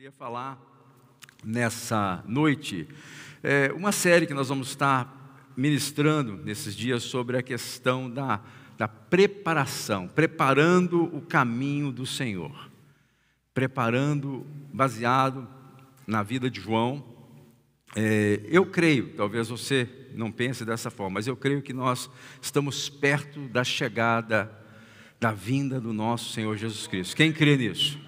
Queria falar nessa noite uma série que nós vamos estar ministrando nesses dias sobre a questão da preparação, preparando o caminho do Senhor, preparando, baseado na vida de João. Eu creio, talvez você não pense dessa forma, mas eu creio que nós estamos perto da chegada, da vinda do nosso Senhor Jesus Cristo. Quem crê nisso?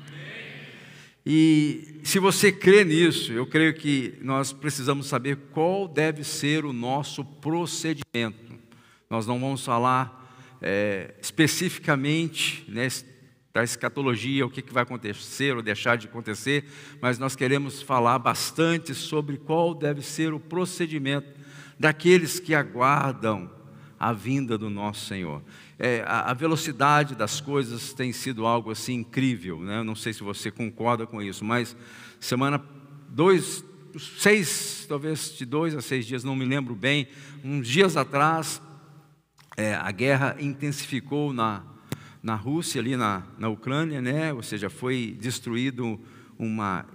E se você crê nisso, eu creio que nós precisamos saber qual deve ser o nosso procedimento. Nós não vamos falar especificamente, né, da escatologia, o que vai acontecer ou deixar de acontecer, mas nós queremos falar bastante sobre qual deve ser o procedimento daqueles que aguardam a vinda do nosso Senhor. A velocidade das coisas tem sido algo assim incrível, né? Eu não sei se você concorda com isso, mas talvez de 2 a 6 dias, não me lembro bem, uns dias atrás, a guerra intensificou na Rússia, ali na Ucrânia, né? Ou seja, foi destruído uma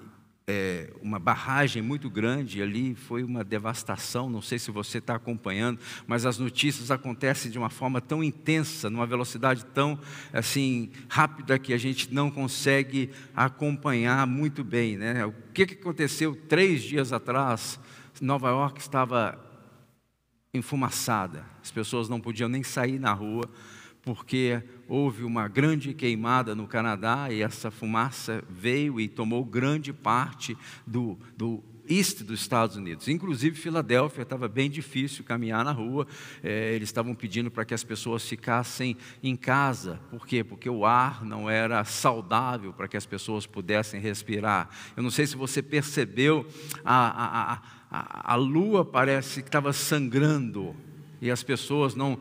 barragem muito grande ali, foi uma devastação. Não sei se você está acompanhando, mas as notícias acontecem de uma forma tão intensa, numa velocidade tão assim rápida, que a gente não consegue acompanhar muito bem, né? O que aconteceu 3 dias atrás? Nova York estava enfumaçada, as pessoas não podiam nem sair na rua, porque houve uma grande queimada no Canadá e essa fumaça veio e tomou grande parte do oeste dos Estados Unidos. Inclusive Filadélfia estava bem difícil caminhar na rua. Eles estavam pedindo para que as pessoas ficassem em casa. Por quê? Porque o ar não era saudável para que as pessoas pudessem respirar. Eu não sei se você percebeu, a lua parece que estava sangrando. E as pessoas não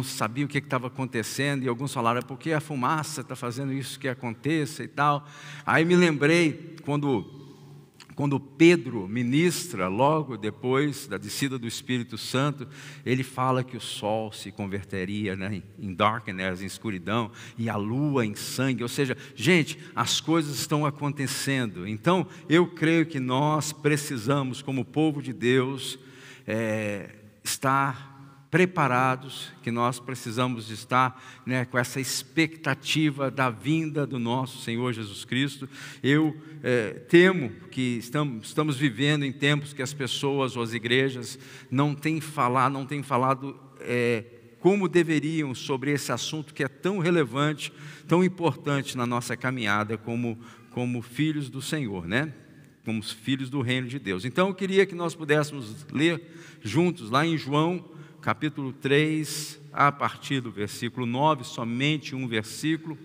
sabiam o que estava acontecendo, e alguns falaram, porque a fumaça está fazendo isso que aconteça e tal. Aí me lembrei, quando Pedro ministra, logo depois da descida do Espírito Santo, ele fala que o sol se converteria, né, em darkness, em escuridão, e a lua em sangue. Ou seja, gente, as coisas estão acontecendo. Então, eu creio que nós precisamos, como povo de Deus, estar preparados, que nós precisamos de estar, né, com essa expectativa da vinda do nosso Senhor Jesus Cristo. Eu temo que estamos vivendo em tempos que as pessoas ou as igrejas não têm falado como deveriam sobre esse assunto que é tão relevante, tão importante na nossa caminhada como filhos do Senhor, né? Como filhos do reino de Deus. Então eu queria que nós pudéssemos ler juntos lá em João capítulo 3, a partir do versículo 9, somente um versículo,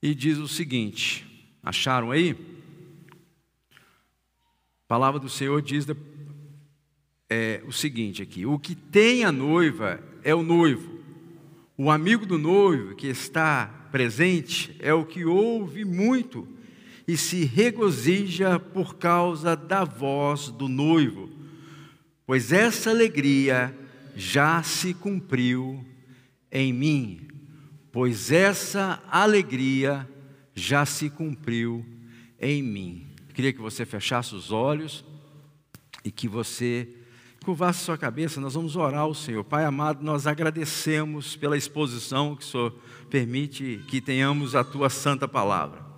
e diz o seguinte, acharam aí? A palavra do Senhor diz o seguinte aqui: o que tem a noiva é o noivo, o amigo do noivo que está presente é o que ouve muito e se regozija por causa da voz do noivo, pois essa alegria já se cumpriu em mim. Pois essa alegria já se cumpriu em mim. Queria que você fechasse os olhos e que você curvasse sua cabeça. Nós vamos orar ao Senhor. Pai amado, nós agradecemos pela exposição que o Senhor permite que tenhamos a Tua santa palavra.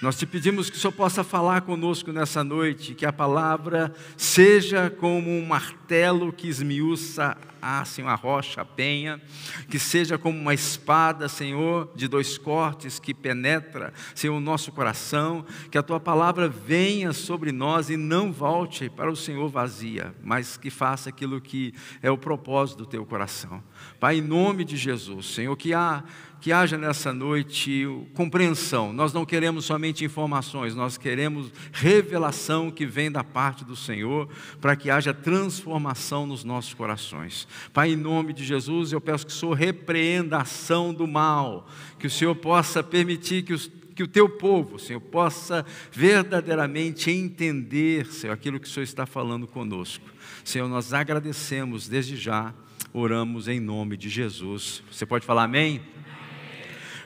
Nós te pedimos que o Senhor possa falar conosco nessa noite, que a palavra seja como um martelo que esmiuça a rocha, a penha, que seja como uma espada, Senhor, de 2 cortes que penetra, Senhor, o nosso coração, que a Tua palavra venha sobre nós e não volte para o Senhor vazia, mas que faça aquilo que é o propósito do Teu coração. Pai, em nome de Jesus, Senhor, que haja nessa noite compreensão. Nós não queremos somente informações, nós queremos revelação que vem da parte do Senhor, para que haja transformação nos nossos corações. Pai, em nome de Jesus, eu peço que o Senhor repreenda a ação do mal, que o Senhor possa permitir que o Teu povo, Senhor, possa verdadeiramente entender, Senhor, aquilo que o Senhor está falando conosco. Senhor, nós agradecemos desde já, oramos em nome de Jesus. Você pode falar amém?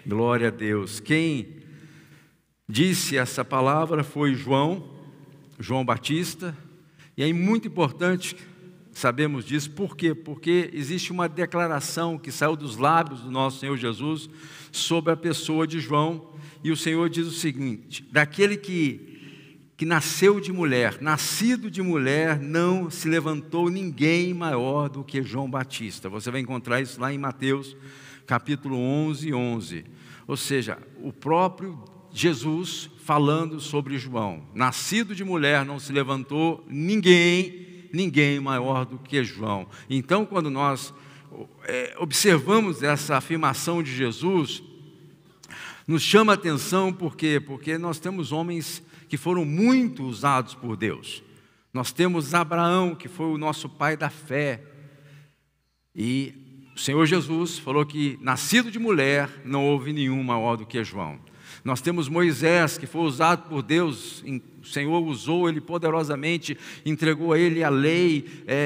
Glória a Deus. Quem disse essa palavra foi João Batista, e é muito importante sabemos disso. Por quê? Porque existe uma declaração que saiu dos lábios do nosso Senhor Jesus sobre a pessoa de João, e o Senhor diz o seguinte: daquele que nasceu de mulher, nascido de mulher, não se levantou ninguém maior do que João Batista. Você vai encontrar isso lá em Mateus, capítulo 11. Ou seja, o próprio Jesus falando sobre João. Nascido de mulher, não se levantou ninguém maior do que João. Então, quando nós observamos essa afirmação de Jesus, nos chama a atenção. Por quê? Porque nós temos homens que foram muito usados por Deus. Nós temos Abraão, que foi o nosso pai da fé, e o Senhor Jesus falou que nascido de mulher não houve nenhum maior do que João. Nós temos Moisés, que foi usado por Deus, o Senhor usou ele poderosamente, entregou a ele a lei,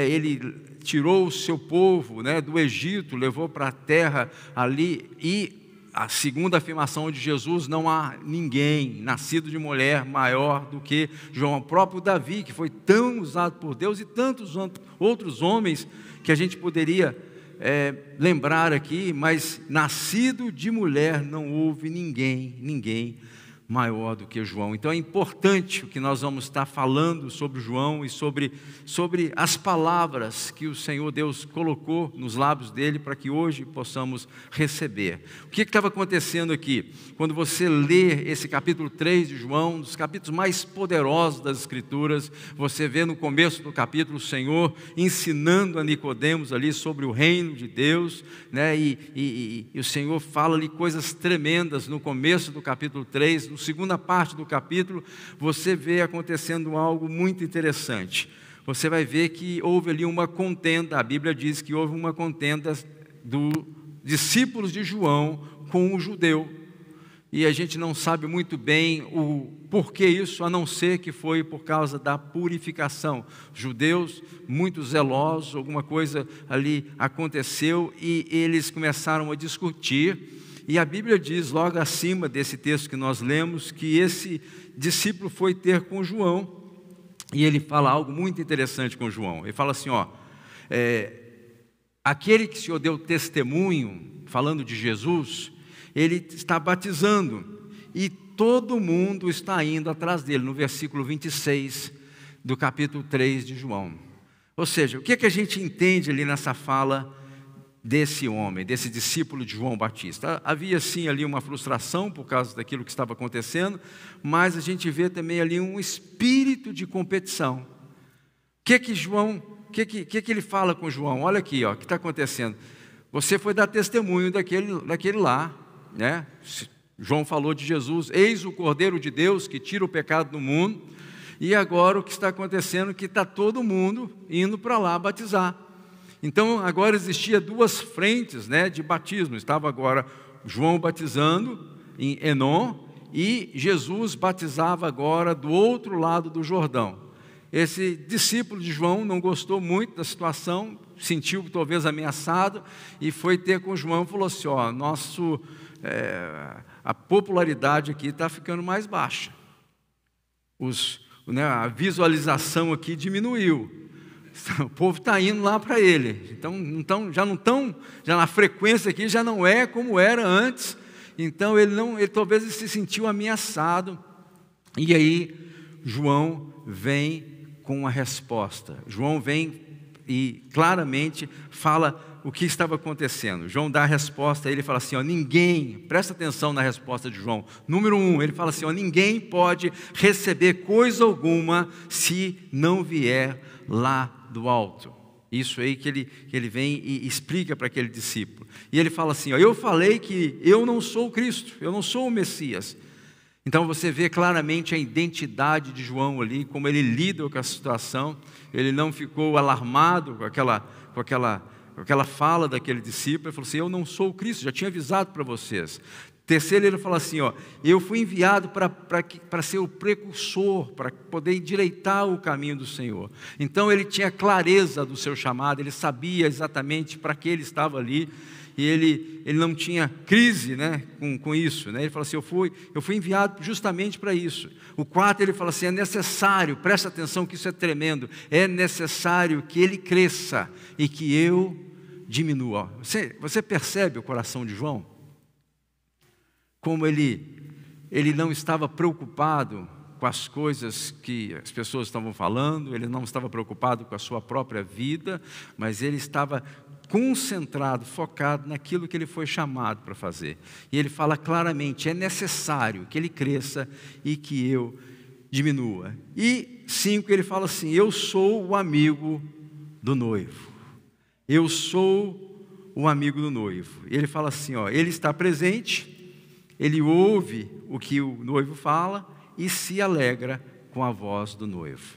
ele tirou o seu povo, do Egito, levou para a terra ali, e a segunda afirmação de Jesus: não há ninguém nascido de mulher maior do que João. O próprio Davi, que foi tão usado por Deus, e tantos outros homens que a gente poderia lembrar aqui, mas nascido de mulher não houve ninguém maior do que João. Então é importante o que nós vamos estar falando sobre João e sobre as palavras que o Senhor Deus colocou nos lábios dele para que hoje possamos receber. O que estava acontecendo aqui? Quando você lê esse capítulo 3 de João, um dos capítulos mais poderosos das Escrituras, você vê no começo do capítulo o Senhor ensinando a Nicodemos ali sobre o reino de Deus, e o Senhor fala ali coisas tremendas no começo do capítulo 3, na segunda parte do capítulo, você vê acontecendo algo muito interessante. Você vai ver que houve ali uma contenda. A Bíblia diz que houve uma contenda dos discípulos de João com o judeu. E a gente não sabe muito bem o porquê isso, a não ser que foi por causa da purificação. Judeus muito zelosos, alguma coisa ali aconteceu e eles começaram a discutir. E a Bíblia diz, logo acima desse texto que nós lemos, que esse discípulo foi ter com João, e ele fala algo muito interessante com João. Ele fala assim, aquele que o Senhor deu testemunho, falando de Jesus, ele está batizando, e todo mundo está indo atrás dele, no versículo 26 do capítulo 3 de João. Ou seja, o que a gente entende ali nessa fala desse homem, desse discípulo de João Batista? Havia sim ali uma frustração por causa daquilo que estava acontecendo, mas a gente vê também ali um espírito de competição. O que ele fala com João? Olha aqui, o que está acontecendo. Você foi dar testemunho daquele lá, João falou de Jesus: eis o Cordeiro de Deus que tira o pecado do mundo. E agora o que está acontecendo é que está todo mundo indo para lá batizar. Então agora existia duas frentes de batismo. Estava agora João batizando em Enom, e Jesus batizava agora do outro lado do Jordão. Esse discípulo de João não gostou muito da situação, sentiu talvez ameaçado, e foi ter com João e falou assim: a popularidade aqui está ficando mais baixa, a visualização aqui diminuiu. O povo está indo lá para ele, então já na frequência aqui já não é como era antes. Então ele talvez se sentiu ameaçado, e aí João vem com uma resposta. João vem e claramente fala o que estava acontecendo. João dá a resposta, ele fala assim: ninguém, presta atenção na resposta de João. Número 1, ele fala assim: ninguém pode receber coisa alguma se não vier lá do alto. Isso aí que ele vem e explica para aquele discípulo. E ele fala assim: eu falei que eu não sou o Cristo, eu não sou o Messias. Então você vê claramente a identidade de João ali, como ele lida com a situação. Ele não ficou alarmado com aquela fala daquele discípulo. Ele falou assim: eu não sou o Cristo, já tinha avisado para vocês. Terceiro, ele fala assim: eu fui enviado para ser o precursor, para poder endireitar o caminho do Senhor. Então ele tinha clareza do seu chamado, ele sabia exatamente para que ele estava ali. e ele não tinha crise, né, com isso, né? Ele fala assim, eu fui enviado justamente para isso. O 4, ele fala assim, é necessário, presta atenção que isso é tremendo, é necessário que ele cresça e que eu diminua. Você percebe o coração de João? Como ele não estava preocupado com as coisas que as pessoas estavam falando, ele não estava preocupado com a sua própria vida, mas ele estava concentrado, focado naquilo que ele foi chamado para fazer. E ele fala claramente, é necessário que ele cresça e que eu diminua. E 5, ele fala assim, eu sou o amigo do noivo. Eu sou o amigo do noivo. Ele fala assim, ele está presente, ele ouve o que o noivo fala e se alegra com a voz do noivo.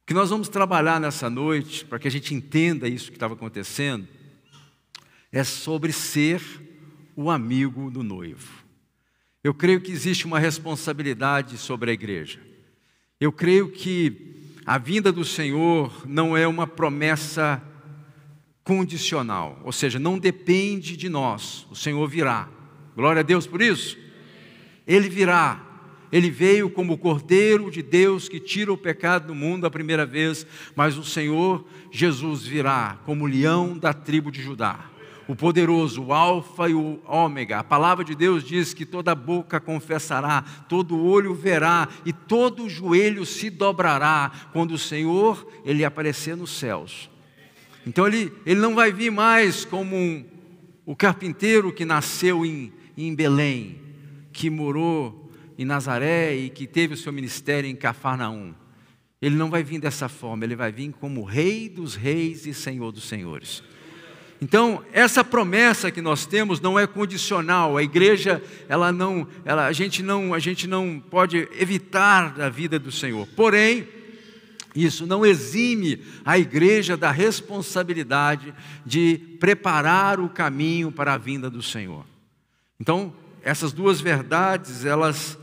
O que nós vamos trabalhar nessa noite, para que a gente entenda isso que estava acontecendo, é sobre ser o amigo do noivo. Eu creio que existe uma responsabilidade sobre a igreja. Eu creio que a vinda do Senhor não é uma promessa condicional, ou seja, não depende de nós, o Senhor virá. Glória a Deus por isso. Ele virá. Ele veio como o Cordeiro de Deus que tira o pecado do mundo a primeira vez, mas o Senhor Jesus virá como o leão da tribo de Judá, o poderoso, o alfa e o ômega. A palavra de Deus diz que toda boca confessará, todo olho verá e todo joelho se dobrará quando o Senhor ele aparecer nos céus. Então ele não vai vir mais como o carpinteiro que nasceu em Belém, que morou em Nazaré e que teve o seu ministério em Cafarnaum. Ele não vai vir dessa forma, ele vai vir como Rei dos Reis e Senhor dos Senhores. Então, essa promessa que nós temos não é condicional. A igreja, a gente não pode evitar a vida do Senhor. Porém, isso não exime a igreja da responsabilidade de preparar o caminho para a vinda do Senhor. Então, essas duas verdades, elas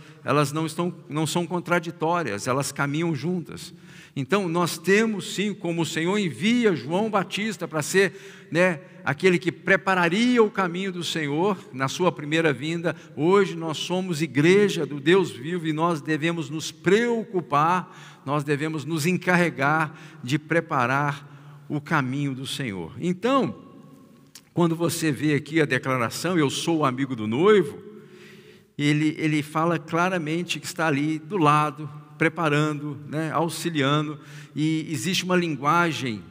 não são contraditórias, elas caminham juntas. Então, nós temos sim, como o Senhor envia João Batista para ser, aquele que prepararia o caminho do Senhor na sua primeira vinda. Hoje nós somos igreja do Deus vivo e nós devemos nos preocupar, nós devemos nos encarregar de preparar o caminho do Senhor. Então, quando você vê aqui a declaração, eu sou o amigo do noivo, ele fala claramente que está ali do lado, preparando, auxiliando, e existe uma linguagem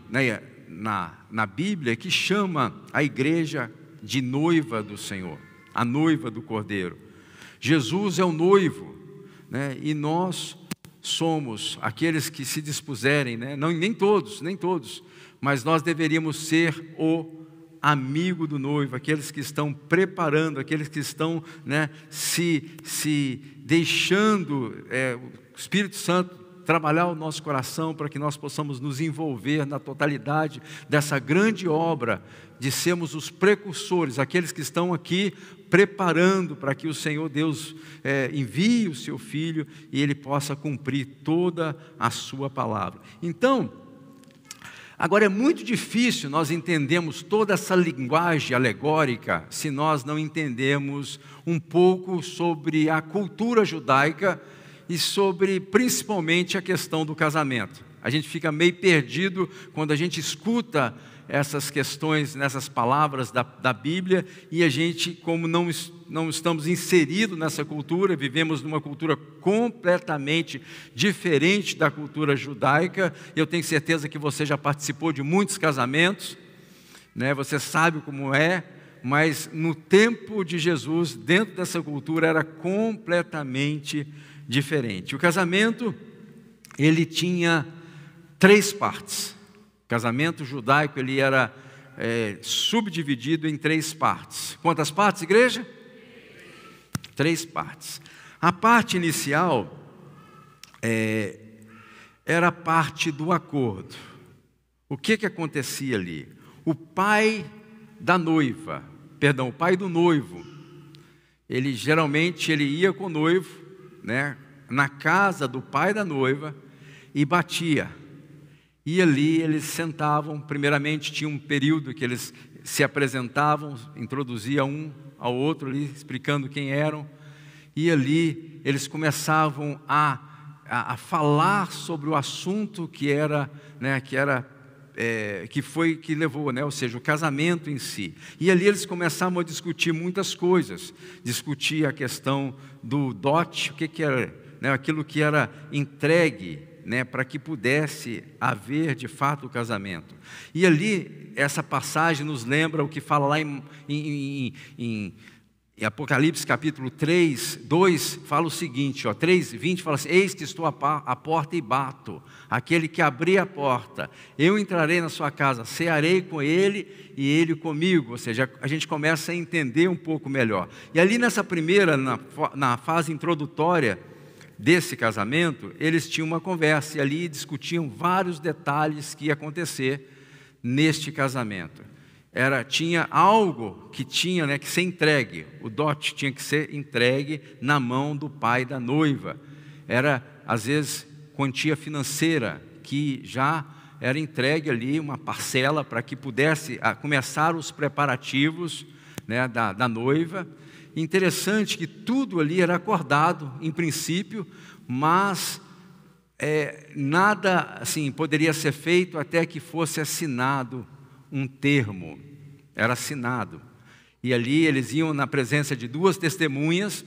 na Bíblia que chama a igreja de noiva do Senhor, a noiva do Cordeiro. Jesus é o noivo, e nós somos aqueles que se dispuserem, não, nem todos, mas nós deveríamos ser o amigo do noivo, aqueles que estão preparando, aqueles que estão se deixando o Espírito Santo trabalhar o nosso coração para que nós possamos nos envolver na totalidade dessa grande obra de sermos os precursores, aqueles que estão aqui preparando para que o Senhor Deus envie o seu Filho e Ele possa cumprir toda a sua palavra. Então, agora é muito difícil nós entendermos toda essa linguagem alegórica se nós não entendemos um pouco sobre a cultura judaica e sobre principalmente a questão do casamento. A gente fica meio perdido quando a gente escuta essas questões, nessas palavras da Bíblia, e a gente, como não estamos inseridos nessa cultura, vivemos numa cultura completamente diferente da cultura judaica. Eu tenho certeza que você já participou de muitos casamentos, você sabe como é, mas no tempo de Jesus, dentro dessa cultura, era completamente diferente. O casamento, ele tinha 3 partes. O casamento judaico, ele era subdividido em 3 partes. Quantas partes, igreja? 3 partes. A parte inicial era a parte do acordo. O que acontecia ali? O pai do noivo, ele geralmente ia com o noivo, na casa do pai da noiva e batia. E ali eles sentavam, primeiramente tinha um período que eles se apresentavam, introduziam um ao outro ali, explicando quem eram, e ali eles começavam a falar sobre o assunto que era, né, que levou, né, ou seja, o casamento em si. E ali eles começavam a discutir muitas coisas, discutir a questão do dote, o que era, né, aquilo que era entregue, né, para que pudesse haver de fato o casamento. E ali essa passagem nos lembra o que fala lá em Apocalipse capítulo 3, 2, fala o seguinte, 3:20 fala assim: eis que estou à porta e bato, aquele que abrir a porta, eu entrarei na sua casa, cearei com ele e ele comigo. Ou seja, a gente começa a entender um pouco melhor. E ali nessa primeira, na fase introdutória desse casamento, eles tinham uma conversa e ali discutiam vários detalhes que ia acontecer neste casamento. Tinha algo que tinha, né, que ser entregue, o dote tinha que ser entregue na mão do pai da noiva. Era, às vezes, quantia financeira que já era entregue ali, uma parcela para que pudesse começar os preparativos, né, da noiva. Interessante que tudo ali era acordado em princípio, mas nada assim poderia ser feito até que fosse assinado um termo. Era assinado. E ali eles iam na presença de 2 testemunhas,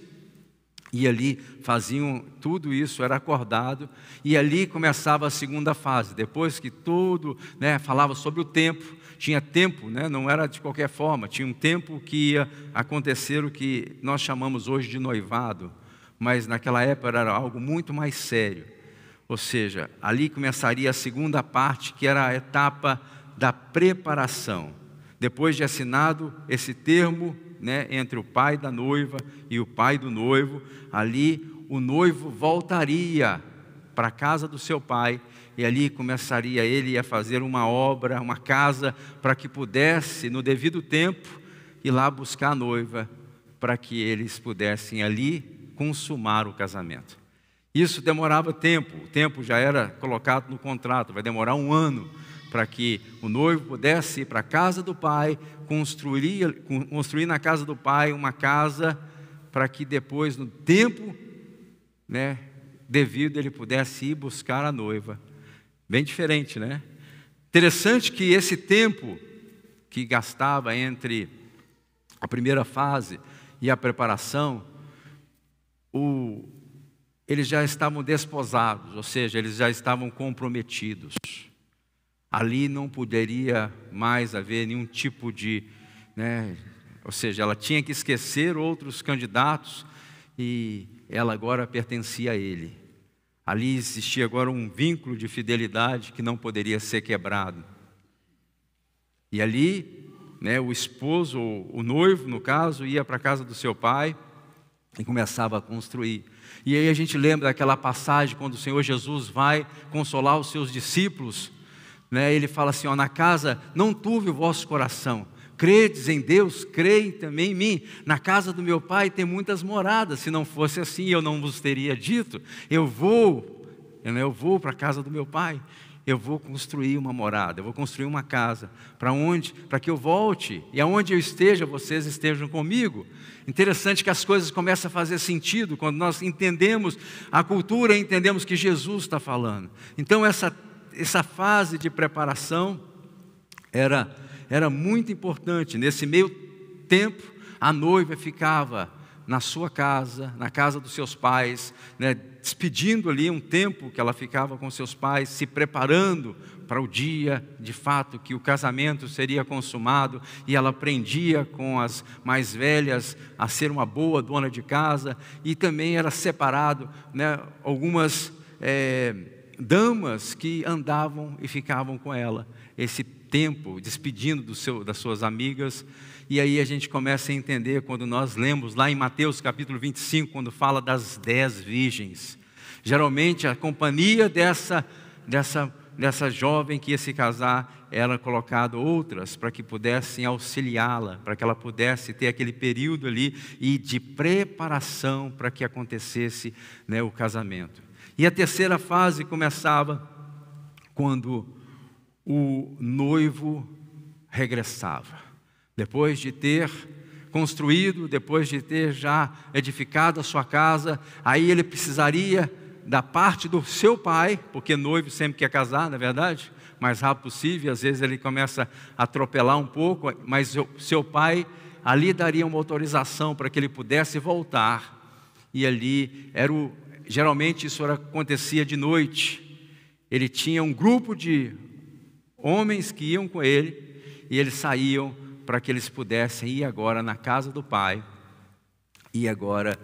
e ali faziam tudo isso, era acordado, e ali começava a segunda fase. Depois que tudo, né, falava sobre o tempo, tinha tempo, né, não era de qualquer forma, tinha um tempo que ia acontecer o que nós chamamos hoje de noivado, mas naquela época era algo muito mais sério. Ou seja, ali começaria a segunda parte, que era a etapa da preparação. Depois de assinado esse termo, né, entre o pai da noiva e o pai do noivo, ali o noivo voltaria para a casa do seu pai, e ali começaria ele a fazer uma obra, uma casa, para que pudesse, no devido tempo, ir lá buscar a noiva, para que eles pudessem ali consumar o casamento. Isso demorava tempo, o tempo já era colocado no contrato, vai demorar 1 ano, para que o noivo pudesse ir para a casa do pai, construir na casa do pai uma casa, para que depois, no tempo, né, devido, ele pudesse ir buscar a noiva. Bem diferente, né? Interessante que esse tempo que gastava entre a primeira fase e a preparação, eles já estavam desposados, ou seja, eles já estavam comprometidos. Ali não poderia mais haver nenhum tipo de, né, ou seja, ela tinha que esquecer outros candidatos e ela agora pertencia a ele. Ali existia agora um vínculo de fidelidade que não poderia ser quebrado. E ali, né, o esposo, o noivo, no caso, ia para a casa do seu pai e começava a construir. E aí a gente lembra daquela passagem quando o Senhor Jesus vai consolar os seus discípulos, né, ele fala assim, na casa não turve o vosso coração, credes em Deus, creem também em mim, na casa do meu pai tem muitas moradas, se não fosse assim eu não vos teria dito, eu vou para a casa do meu pai, eu vou construir uma morada, eu vou construir uma casa, para que eu volte, e aonde eu esteja, vocês estejam comigo. Interessante que as coisas começam a fazer sentido, quando nós entendemos a cultura, entendemos que Jesus está falando. Então essa fase de preparação era muito importante. Nesse meio tempo, a noiva ficava na sua casa, na casa dos seus pais, né, despedindo ali um tempo que ela ficava com seus pais, se preparando para o dia, de fato, que o casamento seria consumado, e ela aprendia com as mais velhas a ser uma boa dona de casa, e também era separado, né, algumas damas que andavam e ficavam com ela, esse tempo, despedindo das suas amigas. E aí a gente começa a entender, quando nós lemos lá em Mateus capítulo 25, quando fala das 10 virgens. Geralmente a companhia dessa jovem que ia se casar, era colocado outras para que pudessem auxiliá-la, para que ela pudesse ter aquele período ali e de preparação para que acontecesse, né, o casamento. E a terceira fase começava quando o noivo regressava. Depois de ter construído, depois de ter já edificado a sua casa, aí ele precisaria da parte do seu pai, porque noivo sempre quer casar, não é verdade? O mais rápido possível, às vezes ele começa a atropelar um pouco, mas seu pai ali daria uma autorização para que ele pudesse voltar, e ali geralmente isso acontecia de noite. Ele tinha um grupo de homens que iam com ele, e eles saíam para que eles pudessem ir agora na casa do pai. E agora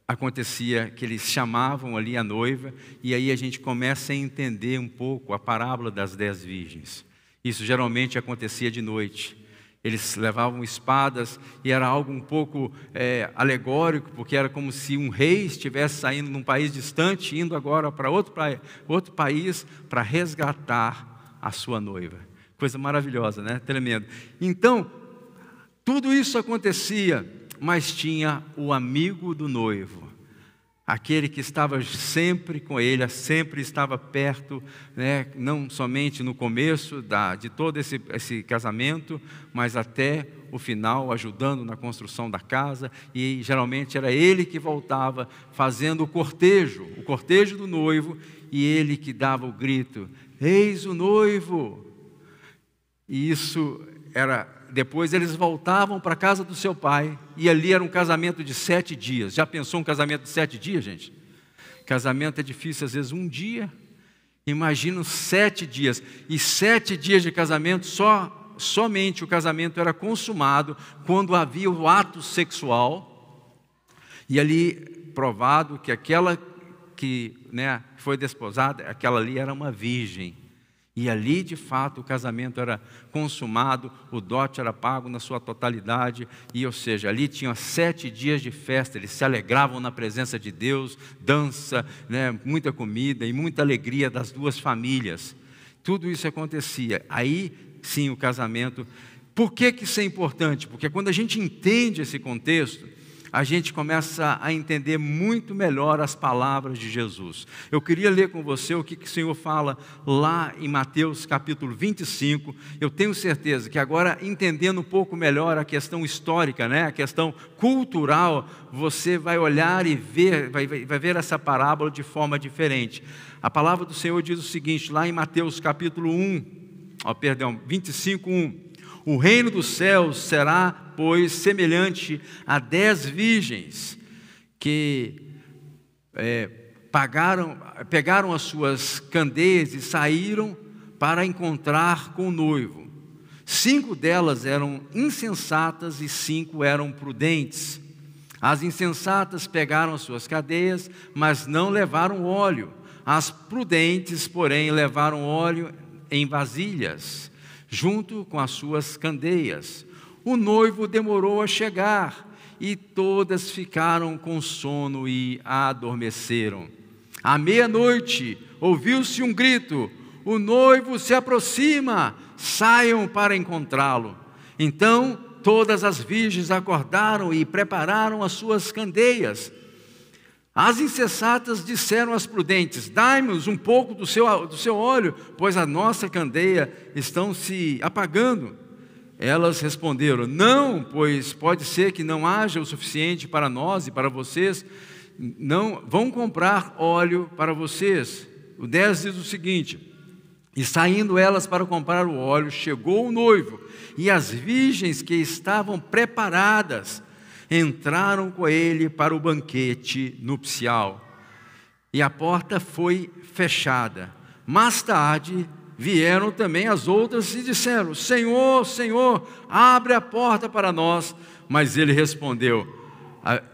acontecia que eles chamavam ali a noiva, e aí a gente começa a entender um pouco a parábola das 10 virgens. Isso geralmente acontecia de noite. Eles levavam espadas, e era algo um pouco alegórico, porque era como se um rei estivesse saindo num país distante, indo agora para outro país para resgatar a sua noiva. Coisa maravilhosa, né? Tremendo. Então, tudo isso acontecia, mas tinha o amigo do noivo, aquele que estava sempre com ele, sempre estava perto, né? Não somente no começo de todo esse casamento, mas até o final, ajudando na construção da casa, e geralmente era ele que voltava fazendo o cortejo do noivo, e ele que dava o grito: eis o noivo! E isso depois eles voltavam para a casa do seu pai, e ali era um casamento de 7 dias. Já pensou um casamento de 7 dias, gente? Casamento é difícil, às vezes um dia. Imagina 7 dias. E 7 dias de casamento, somente o casamento era consumado quando havia o ato sexual. E ali provado que aquela que foi desposada, aquela ali era uma virgem. E ali, de fato, o casamento era consumado, o dote era pago na sua totalidade, ou seja, ali tinha 7 dias de festa, eles se alegravam na presença de Deus, dança, muita comida e muita alegria das duas famílias. Tudo isso acontecia. Aí, sim, o casamento. Por que isso é importante? Porque quando a gente entende esse contexto, a gente começa a entender muito melhor as palavras de Jesus. Eu queria ler com você o que o Senhor fala lá em Mateus capítulo 25. Eu tenho certeza que agora, entendendo um pouco melhor a questão histórica, a questão cultural, você vai olhar e vai ver essa parábola de forma diferente. A palavra do Senhor diz o seguinte, lá em Mateus capítulo 25, 1. O reino dos céus será, pois, semelhante a 10 virgens que pegaram as suas candeias e saíram para encontrar com o noivo. 5 delas eram insensatas e 5 eram prudentes. As insensatas pegaram as suas candeias, mas não levaram óleo. As prudentes, porém, levaram óleo em vasilhas, junto com as suas candeias. O noivo demorou a chegar, e todas ficaram com sono e adormeceram. À meia-noite, ouviu-se um grito: o noivo se aproxima, saiam para encontrá-lo. Então, todas as virgens acordaram e prepararam as suas candeias. As insensatas disseram às prudentes: dai-nos um pouco do seu óleo, pois a nossa candeia estão se apagando. Elas responderam: não, pois pode ser que não haja o suficiente para nós e para vocês. Não, vão comprar óleo para vocês. O 10 diz o seguinte: e saindo elas para comprar o óleo, chegou o noivo, e as virgens que estavam preparadas entraram com ele para o banquete nupcial, e a porta foi fechada. Mais tarde vieram também as outras e disseram: Senhor, Senhor, abre a porta para nós. Mas ele respondeu: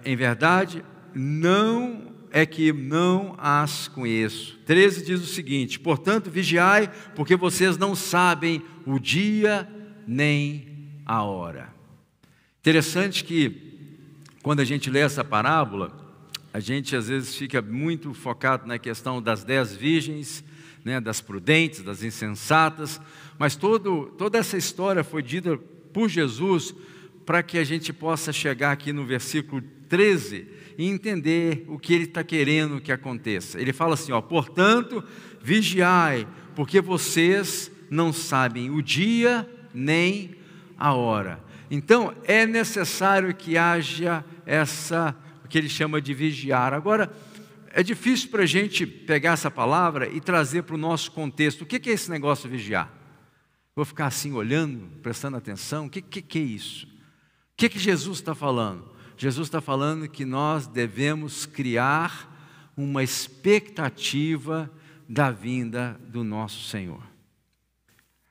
em verdade, não as conheço. 13 diz o seguinte: portanto, vigiai, porque vocês não sabem o dia nem a hora. Interessante que quando a gente lê essa parábola, a gente às vezes fica muito focado na questão das 10 virgens, das prudentes, das insensatas, mas toda essa história foi dita por Jesus para que a gente possa chegar aqui no versículo 13 e entender o que ele está querendo que aconteça. Ele fala assim, portanto, vigiai, porque vocês não sabem o dia nem a hora. Então, é necessário que haja o que ele chama de vigiar. Agora, é difícil para a gente pegar essa palavra e trazer para o nosso contexto. O que é esse negócio de vigiar? Vou ficar assim olhando, prestando atenção. O que é isso? O que Jesus está falando? Jesus está falando que nós devemos criar uma expectativa da vinda do nosso Senhor.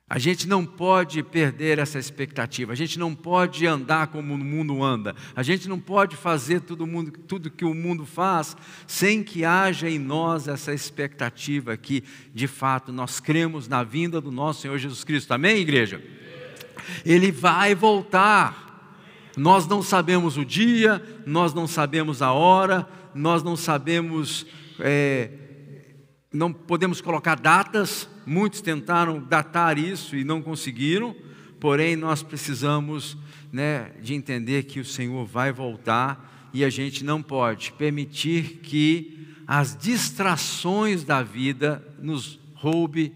A gente não pode perder essa expectativa, a gente não pode andar como o mundo anda, a gente não pode fazer tudo que o mundo faz sem que haja em nós essa expectativa que, de fato, nós cremos na vinda do nosso Senhor Jesus Cristo. Amém, igreja? Ele vai voltar. Nós não sabemos o dia, nós não sabemos a hora, nós não sabemos, não podemos colocar datas. Muitos tentaram datar isso e não conseguiram, porém nós precisamos, de entender que o Senhor vai voltar e a gente não pode permitir que as distrações da vida nos roube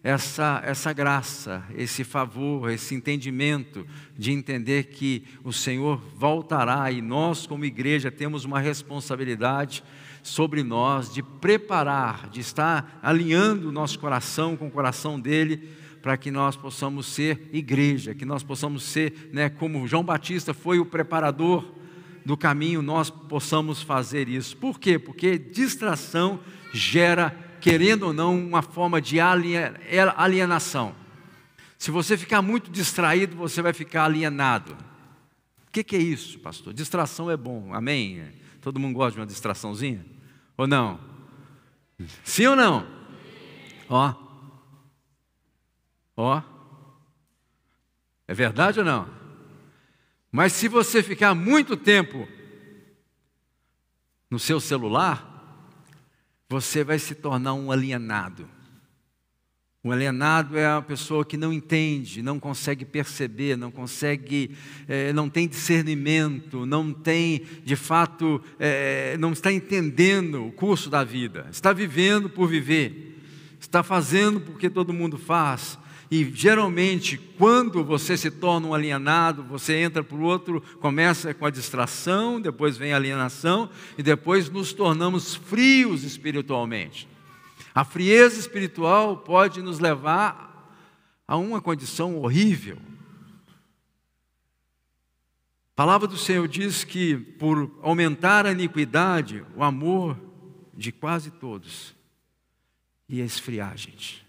essa graça, esse favor, esse entendimento de entender que o Senhor voltará e nós como igreja temos uma responsabilidade sobre nós de preparar, de estar alinhando o nosso coração com o coração dele, para que nós possamos ser igreja, que nós possamos ser, como João Batista foi o preparador do caminho, nós possamos fazer isso. Por quê? Porque distração gera, querendo ou não, uma forma de alienação. Se você ficar muito distraído, você vai ficar alienado. O que é isso, pastor? Distração é bom, amém? Todo mundo gosta de uma distraçãozinha? Ou não? Sim ou não? Ó. É verdade ou não? Mas se você ficar muito tempo no seu celular, você vai se tornar um alienado. Um alienado é uma pessoa que não entende, não consegue perceber, não tem discernimento, não tem, de fato, não está entendendo o curso da vida. Está vivendo por viver, está fazendo porque todo mundo faz. E geralmente, quando você se torna um alienado, você entra para o outro, começa com a distração, depois vem a alienação, e depois nos tornamos frios espiritualmente. A frieza espiritual pode nos levar a uma condição horrível. A palavra do Senhor diz que, por aumentar a iniquidade, o amor de quase todos ia esfriar, gente.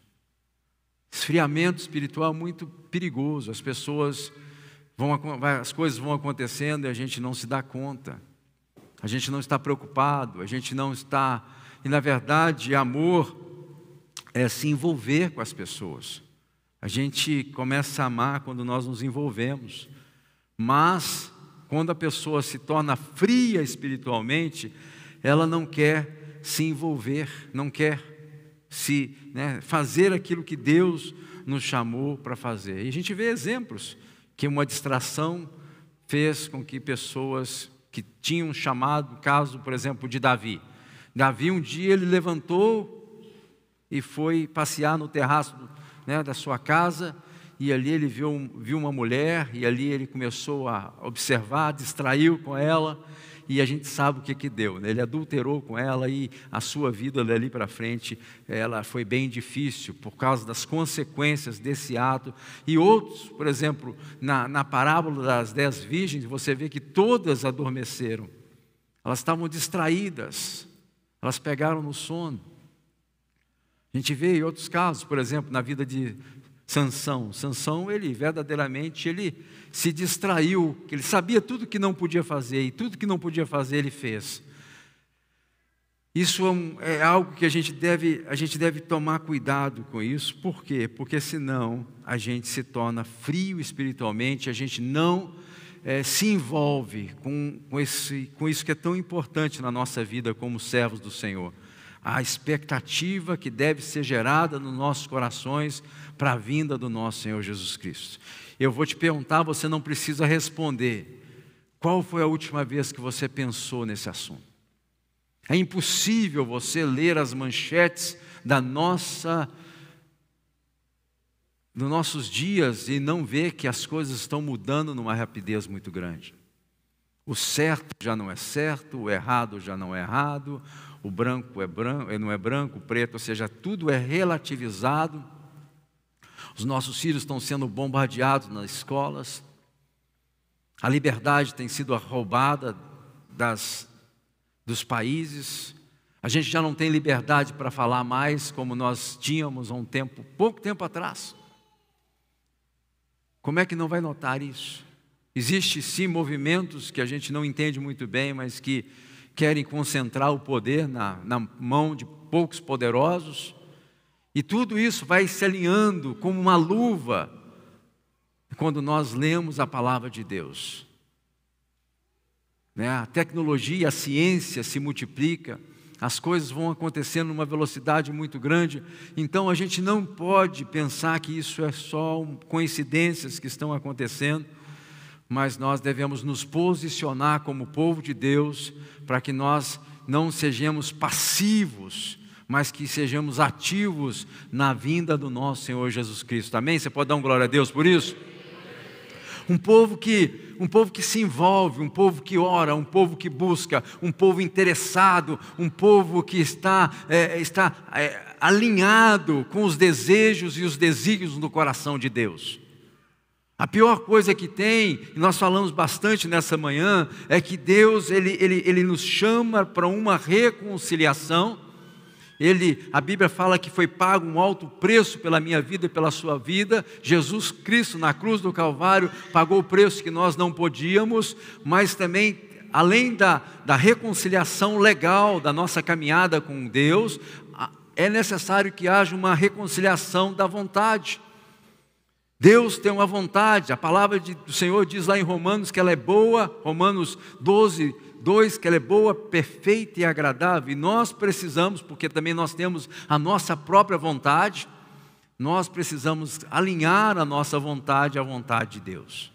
Esfriamento espiritual muito perigoso. As coisas vão acontecendo e a gente não se dá conta. A gente não está preocupado, a gente não está... E, na verdade, amor é se envolver com as pessoas. A gente começa a amar quando nós nos envolvemos. Mas, quando a pessoa se torna fria espiritualmente, ela não quer se envolver, não quer fazer aquilo que Deus nos chamou para fazer. E a gente vê exemplos que uma distração fez com que pessoas que tinham chamado, caso, por exemplo, de Davi. Davi, um dia, ele levantou e foi passear no terraço da sua casa, e ali ele viu uma mulher, e ali ele começou a observar, distraiu com ela, e a gente sabe o que deu, Ele adulterou com ela, e a sua vida dali para frente, ela foi bem difícil, por causa das consequências desse ato. E outros, por exemplo, na parábola das 10 virgens, você vê que todas adormeceram, elas estavam distraídas, elas pegaram no sono. A gente vê em outros casos, por exemplo, na vida de Sansão. Sansão, ele verdadeiramente, ele se distraiu, ele sabia tudo que não podia fazer, e tudo que não podia fazer ele fez. Isso é algo que a gente deve tomar cuidado com isso. Por quê? Porque senão a gente se torna frio espiritualmente, a gente não se envolve com isso que é tão importante na nossa vida como servos do Senhor. A expectativa que deve ser gerada nos nossos corações para a vinda do nosso Senhor Jesus Cristo. Eu vou te perguntar, você não precisa responder. Qual foi a última vez que você pensou nesse assunto? É impossível você ler as manchetes da nossa nos nossos dias e não ver que as coisas estão mudando numa rapidez muito grande. O certo já não é certo, o errado já não é errado, o branco é branco, não é branco, o preto, ou seja, tudo é relativizado. Os nossos filhos estão sendo bombardeados nas escolas. A liberdade tem sido roubada dos países. A gente já não tem liberdade para falar mais como nós tínhamos há pouco tempo atrás. Como é que não vai notar isso? Existem sim movimentos que a gente não entende muito bem, mas que querem concentrar o poder na mão de poucos poderosos. E tudo isso vai se alinhando como uma luva quando nós lemos a palavra de Deus. A tecnologia, a ciência se multiplica, as coisas vão acontecendo numa velocidade muito grande, então a gente não pode pensar que isso é só coincidências que estão acontecendo, mas nós devemos nos posicionar como povo de Deus, para que nós não sejamos passivos, mas que sejamos ativos na vinda do nosso Senhor Jesus Cristo. Amém? Você pode dar glória a Deus por isso? Um povo que se envolve, um povo que ora, um povo que busca, um povo interessado, um povo que está alinhado com os desejos e os desígnios do coração de Deus. A pior coisa que tem, e nós falamos bastante nessa manhã, é que Deus ele nos chama para uma reconciliação. A Bíblia fala que foi pago um alto preço pela minha vida e pela sua vida. Jesus Cristo na cruz do Calvário pagou o preço que nós não podíamos, mas também, além da reconciliação legal da nossa caminhada com Deus, é necessário que haja uma reconciliação da vontade. Deus tem uma vontade, a palavra do Senhor diz lá em Romanos que ela é boa, Romanos 12:2, que ela é boa, perfeita e agradável, e nós precisamos, porque também nós temos a nossa própria vontade, nós precisamos alinhar a nossa vontade à vontade de Deus.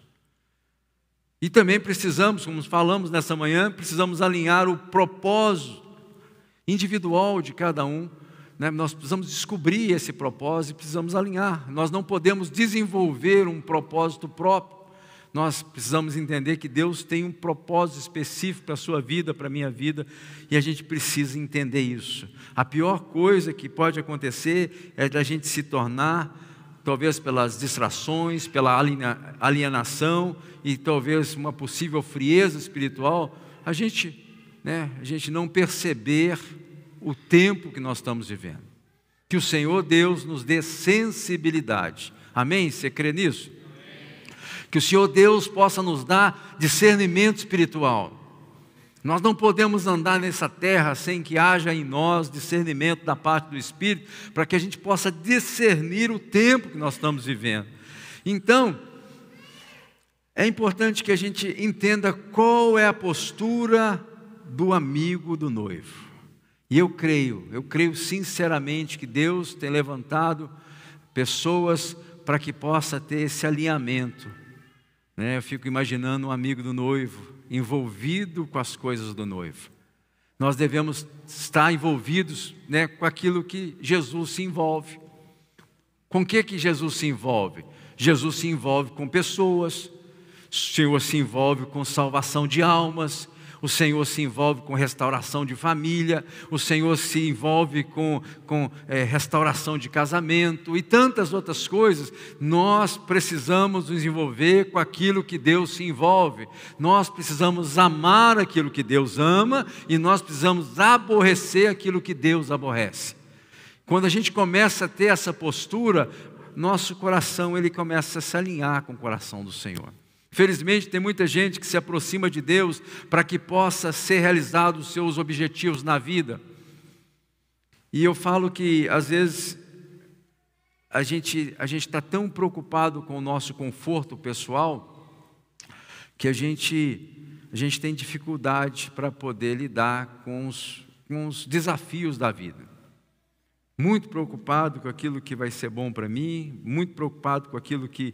E também precisamos, como falamos nessa manhã, precisamos alinhar o propósito individual de cada um. Nós precisamos descobrir esse propósito e precisamos alinhar. Nós não podemos desenvolver um propósito próprio. Nós precisamos entender que Deus tem um propósito específico para a sua vida, para a minha vida, e a gente precisa entender isso. A pior coisa que pode acontecer é da gente se tornar, talvez pelas distrações, pela alienação e talvez uma possível frieza espiritual, a gente não perceber o tempo que nós estamos vivendo. Que o Senhor Deus nos dê sensibilidade. Amém? Você crê nisso? Amém. Que o Senhor Deus possa nos dar discernimento espiritual. Nós não podemos andar nessa terra sem que haja em nós discernimento da parte do Espírito, para que a gente possa discernir o tempo que nós estamos vivendo. Então, é importante que a gente entenda qual é a postura do amigo do noivo. E eu creio sinceramente que Deus tem levantado pessoas para que possa ter esse alinhamento. Eu fico imaginando um amigo do noivo envolvido com as coisas do noivo. Nós devemos estar envolvidos com aquilo que Jesus se envolve. Com o que Jesus se envolve? Jesus se envolve com pessoas, o Senhor se envolve com salvação de almas, o Senhor se envolve com restauração de família, o Senhor se envolve com restauração de casamento e tantas outras coisas. Nós precisamos nos envolver com aquilo que Deus se envolve. Nós precisamos amar aquilo que Deus ama e nós precisamos aborrecer aquilo que Deus aborrece. Quando a gente começa a ter essa postura, nosso coração ele começa a se alinhar com o coração do Senhor. Felizmente tem muita gente que se aproxima de Deus para que possa ser realizados os seus objetivos na vida. E eu falo que às vezes a gente está tão preocupado com o nosso conforto pessoal que a gente tem dificuldade para poder lidar com os desafios da vida. Muito preocupado com aquilo que vai ser bom para mim, muito preocupado com aquilo que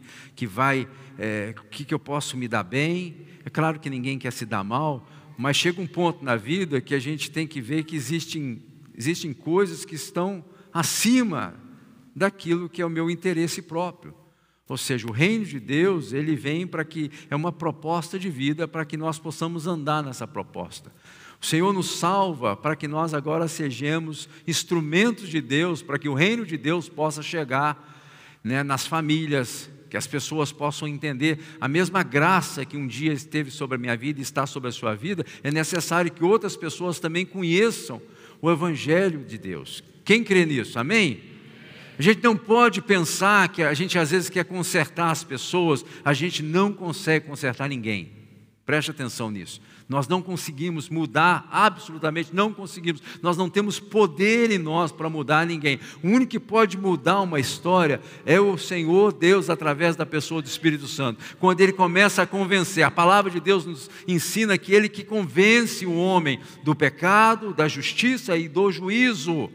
eu posso me dar bem. É claro que ninguém quer se dar mal, mas chega um ponto na vida que a gente tem que ver que existem coisas que estão acima daquilo que é o meu interesse próprio. Ou seja, o reino de Deus, ele vem para que, é uma proposta de vida para que nós possamos andar nessa proposta. O Senhor nos salva para que nós agora sejamos instrumentos de Deus, para que o reino de Deus possa chegar, né, nas famílias, que as pessoas possam entender a mesma graça que um dia esteve sobre a minha vida e está sobre a sua vida. É necessário que outras pessoas também conheçam o Evangelho de Deus. Quem crê nisso? Amém? A gente não pode pensar que a gente às vezes quer consertar as pessoas, a gente não consegue consertar ninguém. Preste atenção nisso. Nós não conseguimos mudar, absolutamente não conseguimos. Nós não temos poder em nós para mudar ninguém. O único que pode mudar uma história é o Senhor Deus, através da pessoa do Espírito Santo. Quando Ele começa a convencer, a palavra de Deus nos ensina que Ele que convence o homem do pecado, da justiça e do juízo.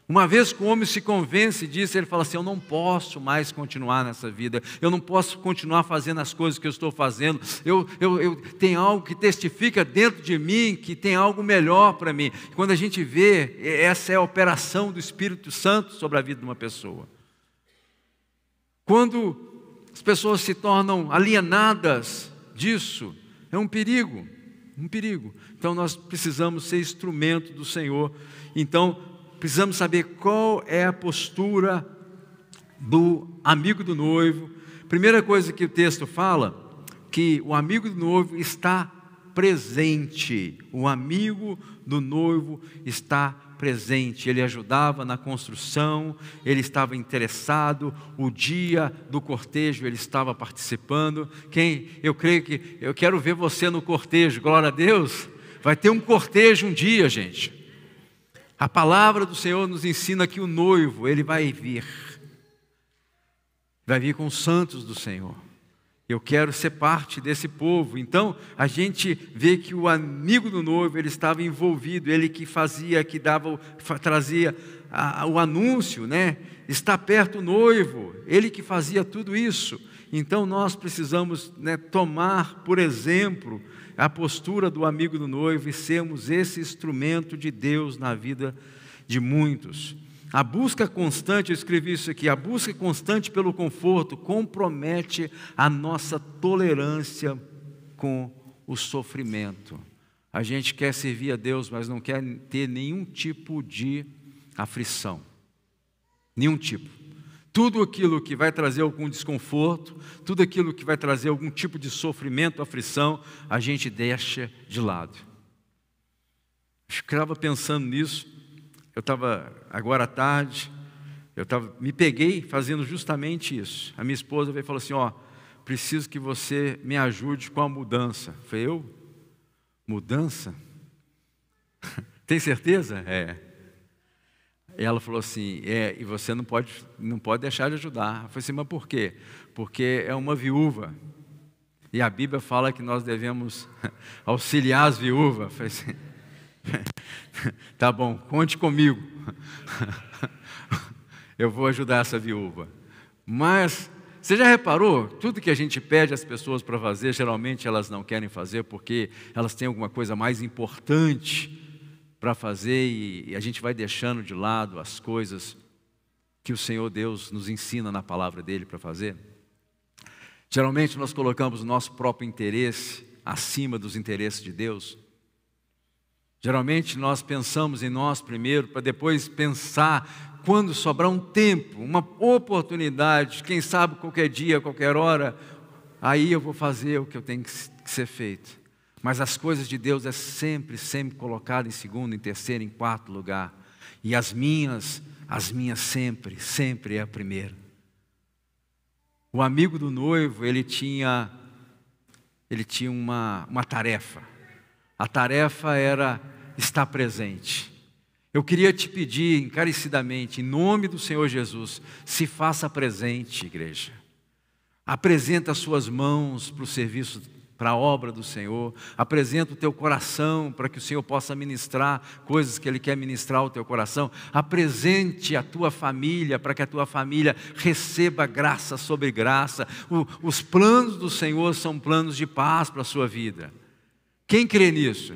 Uma vez que o homem se convence disso, ele fala assim: eu não posso mais continuar nessa vida, eu não posso continuar fazendo as coisas que eu estou fazendo, eu tenho algo que testifica dentro de mim, que tem algo melhor para mim. Quando a gente vê, essa é a operação do Espírito Santo sobre a vida de uma pessoa. Quando as pessoas se tornam alienadas disso, é um perigo, um perigo. Então nós precisamos ser instrumento do Senhor. Então, precisamos saber qual é a postura do amigo do noivo. Primeira coisa que o texto fala, que o amigo do noivo está presente. O amigo do noivo está presente. Ele ajudava na construção, ele estava interessado, o dia do cortejo ele estava participando. Eu quero ver você no cortejo, glória a Deus. Vai ter um cortejo um dia, gente. A palavra do Senhor nos ensina que o noivo, ele vai vir com os santos do Senhor. Eu quero ser parte desse povo. Então, a gente vê que o amigo do noivo, ele estava envolvido, ele que fazia, trazia o anúncio, né? Está perto o noivo, ele que fazia tudo isso. Então, nós precisamos, né, tomar, por exemplo, a postura do amigo do noivo e sermos esse instrumento de Deus na vida de muitos. A busca constante, eu escrevi isso aqui, a busca constante pelo conforto compromete a nossa tolerância com o sofrimento. A gente quer servir a Deus, mas não quer ter nenhum tipo de aflição. Nenhum tipo. Tudo aquilo que vai trazer algum desconforto, tudo aquilo que vai trazer algum tipo de sofrimento, aflição, a gente deixa de lado. Eu ficava pensando nisso, eu estava, agora à tarde, me peguei fazendo justamente isso. A minha esposa veio e falou assim: preciso que você me ajude com a mudança. Eu falei: eu? Mudança? Tem certeza? E ela falou assim: e você não pode deixar de ajudar. Eu falei assim: mas por quê? Porque é uma viúva. E a Bíblia fala que nós devemos auxiliar as viúvas. Eu falei assim: tá bom, conte comigo. Eu vou ajudar essa viúva. Mas, você já reparou? Tudo que a gente pede às pessoas para fazer, geralmente elas não querem fazer porque elas têm alguma coisa mais importante para fazer, e a gente vai deixando de lado as coisas que o Senhor Deus nos ensina na palavra dele para fazer. Geralmente nós colocamos o nosso próprio interesse acima dos interesses de Deus. Geralmente nós pensamos em nós primeiro, para depois pensar quando sobrar um tempo, uma oportunidade, quem sabe qualquer dia, qualquer hora, aí eu vou fazer o que eu tenho que ser feito. Mas as coisas de Deus é sempre colocadas em segundo, em terceiro, em quarto lugar. E as minhas sempre é a primeira. O amigo do noivo, ele tinha uma tarefa. A tarefa era estar presente. Eu queria te pedir encarecidamente, em nome do Senhor Jesus, se faça presente, igreja. Apresenta as suas mãos para o serviço, para a obra do Senhor. Apresenta o teu coração para que o Senhor possa ministrar coisas que Ele quer ministrar ao teu coração. Apresente a tua família para que a tua família receba graça sobre graça. Os planos do Senhor são planos de paz para a sua vida. Quem crê nisso?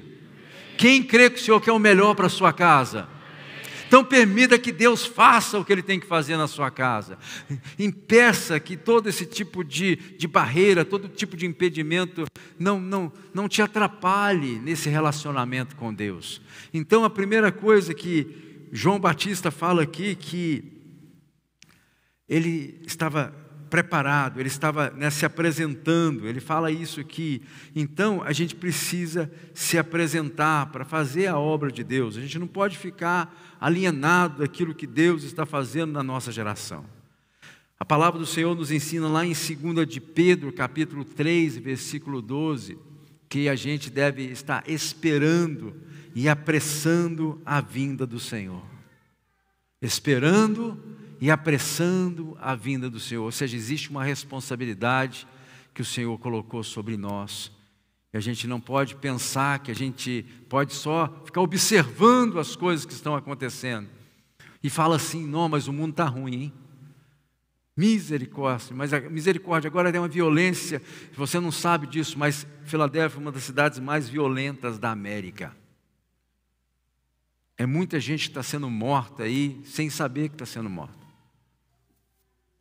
Quem crê que o Senhor quer o melhor para a sua casa? Então permita que Deus faça o que Ele tem que fazer na sua casa. Impeça que todo esse tipo de barreira, todo tipo de impedimento não te atrapalhe nesse relacionamento com Deus. Então a primeira coisa que João Batista fala aqui, que ele estava preparado, ele estava se apresentando, ele fala isso aqui. Então a gente precisa se apresentar para fazer a obra de Deus. A gente não pode ficar alienado daquilo que Deus está fazendo na nossa geração. A palavra do Senhor nos ensina lá em 2 de Pedro, capítulo 3, versículo 12, que a gente deve estar esperando e apressando a vinda do Senhor. Esperando e apressando a vinda do Senhor. Ou seja, existe uma responsabilidade que o Senhor colocou sobre nós. E a gente não pode pensar que a gente pode só ficar observando as coisas que estão acontecendo. E fala assim, não, mas o mundo está ruim, hein? Misericórdia, mas a misericórdia agora é uma violência. Você não sabe disso, mas Filadélfia é uma das cidades mais violentas da América. É muita gente que está sendo morta aí, sem saber que está sendo morta.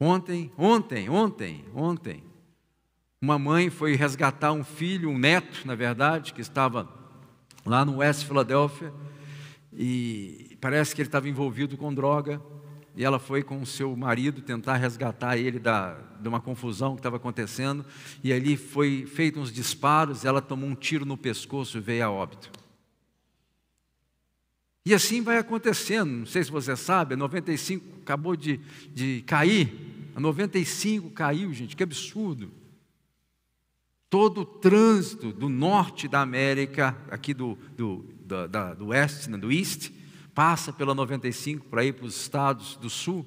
Ontem, uma mãe foi resgatar um filho, um neto, na verdade, que estava lá no West Filadélfia, e parece que ele estava envolvido com droga, e ela foi com o seu marido tentar resgatar ele de uma confusão que estava acontecendo, e ali foi feito uns disparos, ela tomou um tiro no pescoço e veio a óbito. E assim vai acontecendo, não sei se você sabe, a 95 acabou de cair, a 95 caiu, gente, que absurdo. Todo o trânsito do norte da América, aqui do oeste, do East, passa pela 95 para ir para os estados do sul.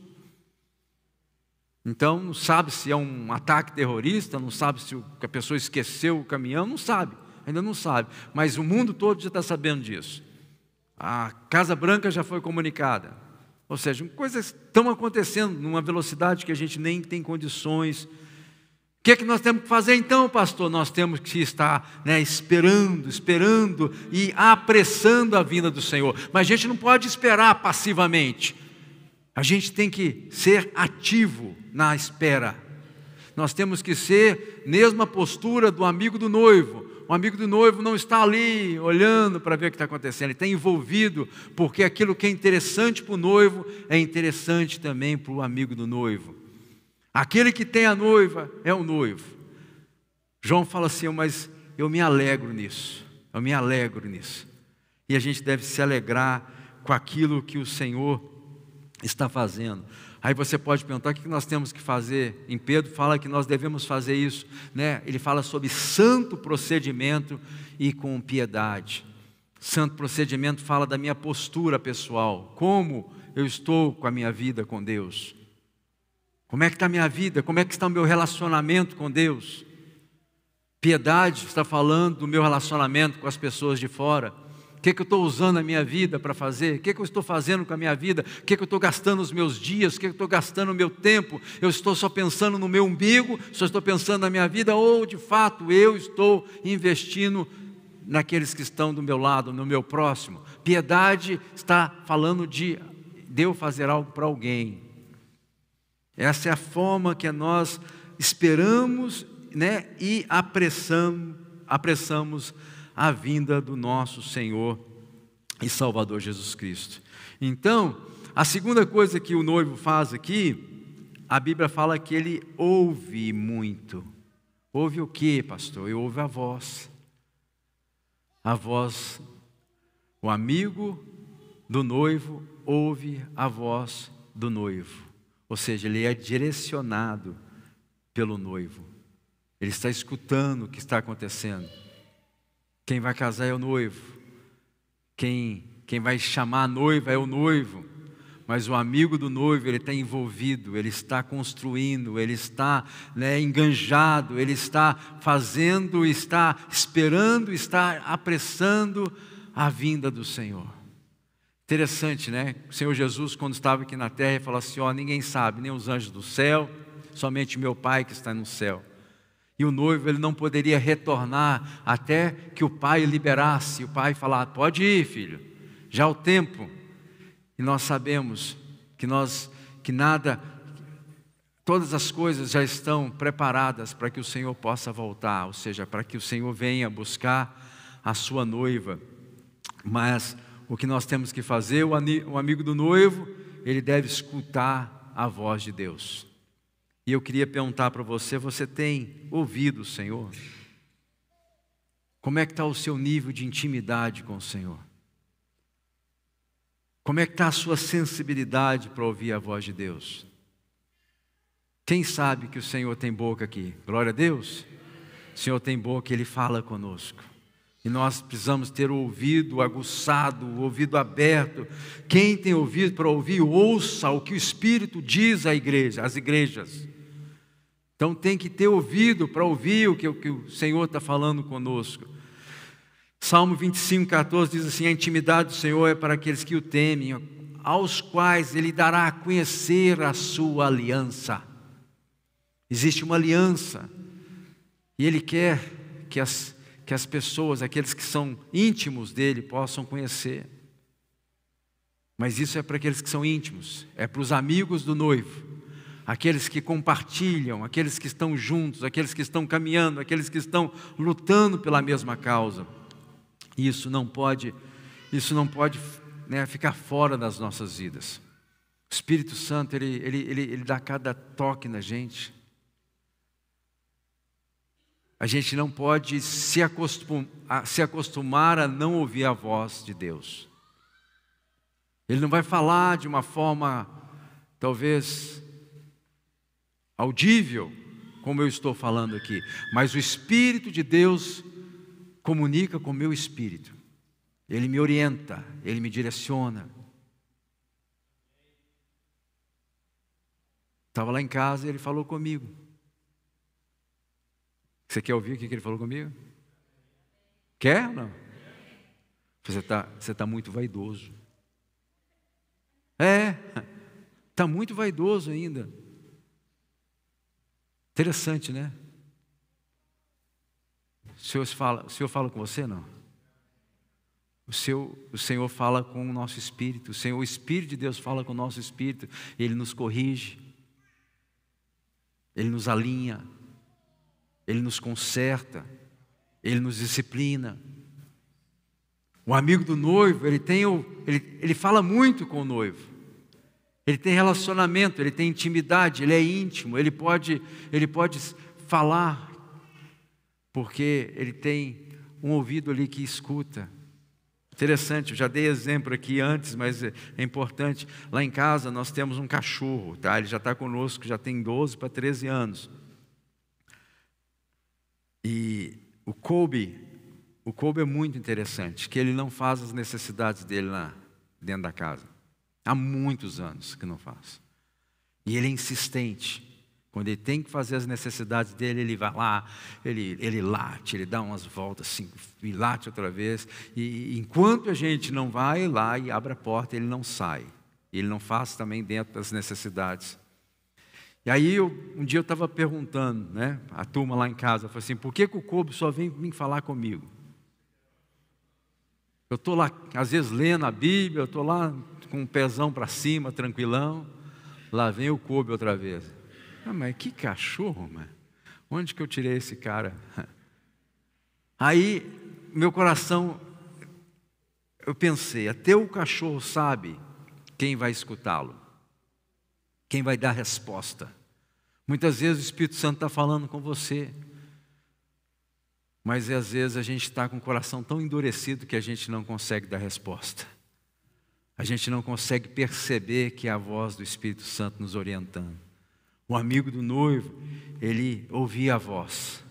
Então, não sabe se é um ataque terrorista, não sabe se a pessoa esqueceu o caminhão, não sabe, ainda não sabe. Mas o mundo todo já está sabendo disso. A Casa Branca já foi comunicada. Ou seja, coisas estão acontecendo numa velocidade que a gente nem tem condições. O que é que nós temos que fazer então, pastor? Nós temos que estar esperando e apressando a vinda do Senhor. Mas a gente não pode esperar passivamente. A gente tem que ser ativo na espera. Nós temos que ser mesma postura do amigo do noivo. O amigo do noivo não está ali olhando para ver o que está acontecendo, ele está envolvido, porque aquilo que é interessante para o noivo é interessante também para o amigo do noivo. Aquele que tem a noiva é o noivo. João fala assim, mas eu me alegro nisso, E a gente deve se alegrar com aquilo que o Senhor está fazendo. Aí você pode perguntar o que nós temos que fazer. Em Pedro fala que nós devemos fazer isso, né? Ele fala sobre santo procedimento e com piedade. Santo procedimento fala da minha postura pessoal. Como eu estou com a minha vida com Deus? Como é que está a minha vida? Como é que está o meu relacionamento com Deus? Piedade está falando do meu relacionamento com as pessoas de fora. O que eu estou usando a minha vida para fazer? O que eu estou fazendo com a minha vida? O que eu estou gastando os meus dias? O que eu estou gastando o meu tempo? Eu estou só pensando no meu umbigo? Só estou pensando na minha vida? Ou, de fato, eu estou investindo naqueles que estão do meu lado, no meu próximo? Piedade está falando de eu fazer algo para alguém. Essa é a forma que nós esperamos, e apressamos a vinda do nosso Senhor e Salvador Jesus Cristo. Então, a segunda coisa que o noivo faz aqui, a Bíblia fala que ele ouve muito. Ouve o quê, pastor? Ele ouve a voz. A voz, o amigo do noivo ouve a voz do noivo. Ou seja, ele é direcionado pelo noivo. Ele está escutando o que está acontecendo. Quem vai casar é o noivo. Quem vai chamar a noiva é o noivo. Mas o amigo do noivo, ele está envolvido, ele está construindo, ele está enganjado, ele está fazendo, está esperando, está apressando a vinda do Senhor. Interessante, né? O Senhor Jesus, quando estava aqui na terra, ele falou assim, ninguém sabe, nem os anjos do céu, somente meu Pai que está no céu. E o noivo, ele não poderia retornar até que o pai liberasse. O pai falar, pode ir, filho, já é o tempo. E nós sabemos que nada, todas as coisas já estão preparadas para que o Senhor possa voltar, ou seja, para que o Senhor venha buscar a sua noiva. Mas o que nós temos que fazer, o amigo do noivo, ele deve escutar a voz de Deus. E eu queria perguntar para você, você tem ouvido o Senhor? Como é que está o seu nível de intimidade com o Senhor? Como é que está a sua sensibilidade para ouvir a voz de Deus? Quem sabe que o Senhor tem boca aqui? Glória a Deus. O Senhor tem boca, Ele fala conosco. E nós precisamos ter o ouvido aguçado, o ouvido aberto. Quem tem ouvido para ouvir, ouça o que o Espírito diz à igreja, às igrejas. Então tem que ter ouvido para ouvir o que o Senhor está falando conosco. Salmo 25:14 diz assim: a intimidade do Senhor é para aqueles que o temem, aos quais Ele dará a conhecer a sua aliança. Existe uma aliança, e Ele quer que as pessoas, aqueles que são íntimos dEle, possam conhecer. Mas isso é para aqueles que são íntimos, é para os amigos do noivo, aqueles que compartilham, aqueles que estão juntos, aqueles que estão caminhando, aqueles que estão lutando pela mesma causa. Isso não pode ficar fora das nossas vidas. O Espírito Santo, ele dá cada toque na gente. A gente não pode se acostumar a não ouvir a voz de Deus. Ele não vai falar de uma forma, talvez, audível, como eu estou falando aqui, mas o Espírito de Deus comunica com o meu espírito. Ele me orienta, Ele me direciona. Estava lá em casa e Ele falou comigo. Você quer ouvir o que Ele falou comigo? Quer ou não? Você está muito vaidoso. Está muito vaidoso ainda. Interessante, né? O Senhor fala com você, não? O Senhor fala com o nosso espírito. O Espírito de Deus fala com o nosso espírito. Ele nos corrige. Ele nos alinha. Ele nos conserta. Ele nos disciplina. O amigo do noivo, ele fala muito com o noivo. Ele tem relacionamento, ele tem intimidade, ele é íntimo, ele pode falar, porque ele tem um ouvido ali que escuta. Interessante, eu já dei exemplo aqui antes, mas é importante. Lá em casa nós temos um cachorro, tá? Ele já está conosco, já tem 12 para 13 anos. E o Kobe é muito interessante, que ele não faz as necessidades dele lá dentro da casa. Há muitos anos que não faz. E ele é insistente. Quando ele tem que fazer as necessidades dele, ele vai lá, ele late, ele dá umas voltas assim, e late outra vez. E enquanto a gente não vai lá e abre a porta, ele não sai. Ele não faz também dentro das necessidades. E aí, um dia eu estava perguntando, né, a turma lá em casa, eu falei assim, por que o Kobe só vem falar comigo? Eu estou lá, às vezes, lendo a Bíblia, eu estou lá com o pezão para cima, tranquilão, lá vem o Kobe outra vez. Mas que cachorro, mano. Onde que eu tirei esse cara? Aí, meu coração, eu pensei, até o cachorro sabe quem vai escutá-lo, quem vai dar a resposta. Muitas vezes o Espírito Santo está falando com você, mas às vezes a gente está com o coração tão endurecido que a gente não consegue dar resposta. A gente não consegue perceber que é a voz do Espírito Santo nos orientando. O amigo do noivo, ele ouvia a voz.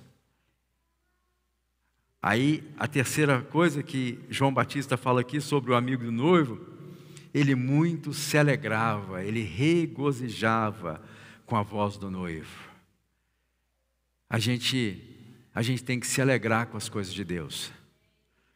Aí, a terceira coisa que João Batista fala aqui sobre o amigo do noivo, ele muito se alegrava, ele regozijava com a voz do noivo. A gente tem que se alegrar com as coisas de Deus.